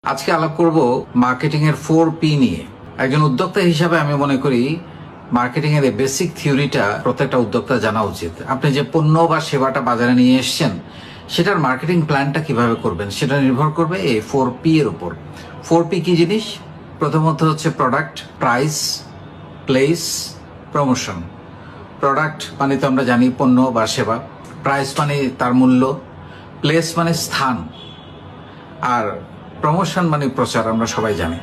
আজকে আলাপ করব মার্কেটিং এর 4P নিয়ে। একজন উদ্যোক্তা হিসাবে আমি মনে করি মার্কেটিং এর বেসিক থিওরিটা প্রত্যেকটা উদ্যোক্তা জানা উচিত। আপনি যে পণ্য বা সেবাটা বাজারে নিয়ে এসেছেন সেটার মার্কেটিং প্ল্যানটা কিভাবে করবেন সেটা নির্ভর করবে এই 4P এর উপর। 4P কি জিনিস? প্রথমত হচ্ছে product, price, place, promotion. Product মানে তো আমরা জানি পণ্য বা সেবা, প্রাইস মানে তার মূল্য, প্লেস মানে স্থান, আর প্রমোশন মানে প্রচার, আমরা সবাই জানি।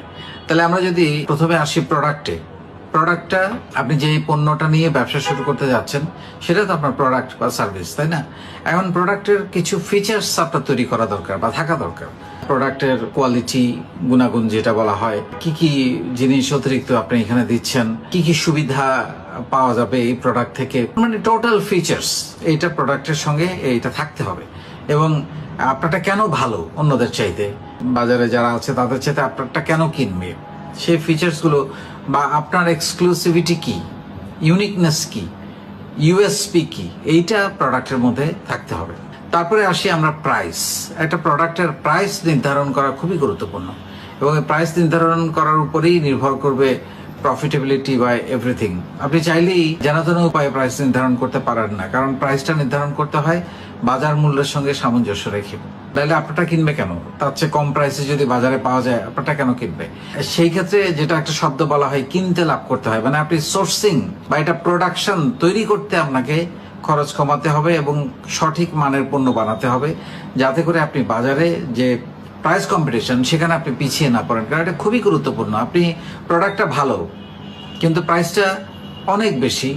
তাহলে আমরা যদি প্রথমে আসি প্রোডাক্টটা আপনি যে পণ্যটা নিয়ে ব্যবসা শুরু করতে যাচ্ছেন সেটা তো আপনার প্রোডাক্ট বা সার্ভিস, তাই না? এখন প্রোডাক্টের কিছু ফিচার্স আপনার তৈরি করা দরকার বা থাকা দরকার। প্রোডাক্টের কোয়ালিটি, গুণাগুণ যেটা বলা হয়, কি কি জিনিস অতিরিক্ত আপনি এখানে দিচ্ছেন, কি কি সুবিধা পাওয়া যাবে এই প্রোডাক্ট থেকে, মানে টোটাল ফিচার্স এইটা প্রোডাক্টের সঙ্গে এইটা থাকতে হবে। এবং আপনারটা কেন ভালো অন্যদের চাইতে, বাজারে যারা আছে তাদের চাইতে আপনারটা কেন কিনবে, সেই ফিচার্সগুলো বা আপনার এক্সক্লুসিভিটি কি, ইউনিকনেস কি, ইউএসপি কি, এইটা প্রোডাক্টের মধ্যে থাকতে হবে। তারপরে আসি আমরা প্রাইস। একটা প্রোডাক্টের প্রাইস নির্ধারণ করা খুবই গুরুত্বপূর্ণ এবং এই প্রাইস নির্ধারণ করার উপরেই নির্ভর করবে প্রফিটেবিলিটি বা এভরিথিং। আপনি চাইলেই যেন তেন উপায়ে প্রাইস নির্ধারণ করতে পারেন না, কারণ প্রাইসটা নির্ধারণ করতে হয় বাজার মূল্যের সঙ্গে সামঞ্জস্য রেখে। তাহলে আপনারটা কিনবে কেন? তার চেয়ে কম প্রাইসে যদি বাজারে পাওয়া যায় আপনারটা কেন কিনবে? সেই ক্ষেত্রে যেটা একটা শব্দ বলা হয় কিনতে লাভ করতে হয়, মানে আপনি সোর্সিং বা এটা প্রোডাকশন তৈরি করতে আপনাকে খরচ কমাতে হবে এবং সঠিক মানের পণ্য বানাতে হবে, যাতে করে আপনি বাজারে যে প্রাইস কম্পিটিশন সেখানে আপনি পিছিয়ে না পড়েন। কারণ এটা খুবই গুরুত্বপূর্ণ। আপনি প্রোডাক্টটা ভালো কিন্তু প্রাইসটা অনেক বেশি,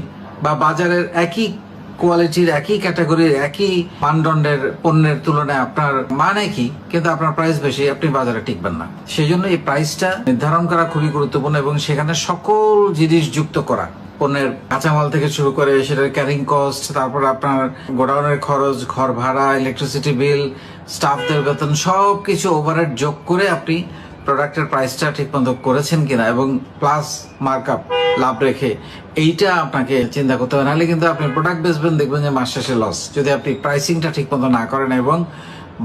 বা বাজারের একই কোয়ালিটির, একই ক্যাটাগরির, একই মানদণ্ডের পণ্যের তুলনায় আপনার মান একই কিন্তু আপনার প্রাইস বেশি, আপনি বাজারে টিকবেন না। সেই জন্য এই প্রাইসটা নির্ধারণ করা খুবই গুরুত্বপূর্ণ এবং সেখানে সকল জিনিস যুক্ত করা, পণ্যের কাঁচামাল থেকে শুরু করে সেটার ক্যারিং কস্ট, তারপর আপনার গোডাউনের খরচ, ঘর ভাড়া, ইলেকট্রিসিটি বিল, স্টাফদের বেতন, সব কিছু ওভারহেড যোগ করে আপনি প্রোডাক্টের প্রাইসটা ঠিক মতো করেছেন কিনা এবং প্লাস মার্কআপ লাভ রেখে এইটা আপনাকে চিন্তা করতে হবে। নাহলে কিন্তু আপনি প্রোডাক্ট বেচবেন, দেখবেন যে মাস শেষে লস, যদি আপনি প্রাইসিংটা ঠিক মতো না করেন এবং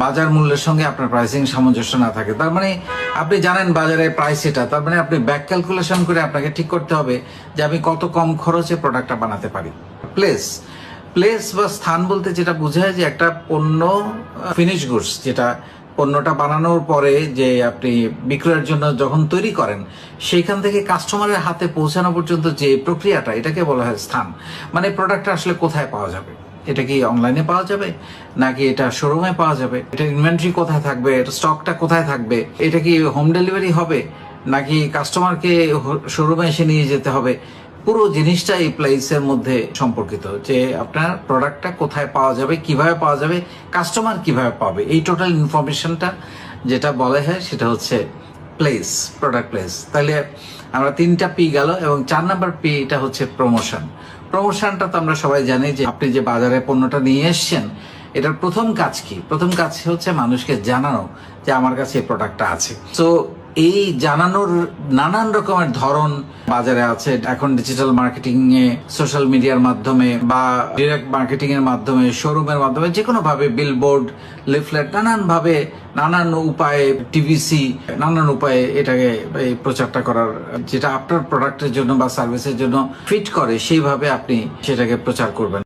বাজার মূল্যের সঙ্গে আপনার প্রাইসিং সামঞ্জস্য না থাকে। তার মানে আপনি জানেন বাজারে প্রাইস এটা, তার মানে আপনি ব্যাক ক্যালকুলেশন করে আপনাকে ঠিক করতে হবে যে আমি কত কম খরচে প্রোডাক্টটা বানাতে পারি। প্লেস বা স্থান বলতে যেটা বোঝায় যে একটা পণ্য ফিনিশ গুডস, যেটা পণ্যটা বানানোর পরে যে আপনি বিক্রয়ের জন্য যখন তৈরি করেন সেইখান থেকে কাস্টমারের হাতে পৌঁছানো পর্যন্ত যে প্রক্রিয়াটা, এটাকে বলা হয় স্থান। মানে প্রোডাক্টটা আসলে কোথায় পাওয়া যাবে, এটা কি অনলাইনে পাওয়া যাবে নাকি এটা শোরুমে পাওয়া যাবে, এটা ইনভেন্টরি কোথায় থাকবে, এটা স্টকটা কোথায় থাকবে, এটা কি হোম ডেলিভারি হবে নাকি কাস্টমারকে শোরুমে এসে নিয়ে যেতে হবে, পুরো জিনিসটা এই প্লেসের মধ্যে সম্পর্কিত। যে আপনার প্রোডাক্টটা কোথায় পাওয়া যাবে, কিভাবে পাওয়া যাবে, কাস্টমার কিভাবে পাবে, এই টোটাল ইনফরমেশনটা যেটা বলা হয় সেটা হচ্ছে প্লেস, প্রোডাক্ট প্লেস। তাহলে আমরা 3টা P গেল এবং 4 নাম্বার P এটা হচ্ছে প্রমোশন। প্রমোশনটা তো আমরা সবাই জানি যে আপনি যে বাজারে পণ্যটা নিয়ে এসছেন এটার প্রথম কাজ কি? প্রথম কাজ হচ্ছে মানুষকে জানানো যে আমার কাছে এই প্রোডাক্টটা আছে। তো এই জানানোর নানান রকমের ধরন বাজারে আছে। এখন ডিজিটাল মার্কেটিং এ, সোশ্যাল মিডিয়ার মাধ্যমে বা ডিরেক্ট মার্কেটিং এর মাধ্যমে, শোরুমের মাধ্যমে, যে কোনো ভাবে, বিলবোর্ড, লিফলেট, নানান ভাবে, নানান উপায়ে, টিভিসি, নানান উপায়ে এটাকে এই প্রচারটা করার, যেটা আপনার প্রোডাক্টের জন্য বা সার্ভিসের জন্য ফিট করে সেইভাবে আপনি সেটাকে প্রচার করবেন।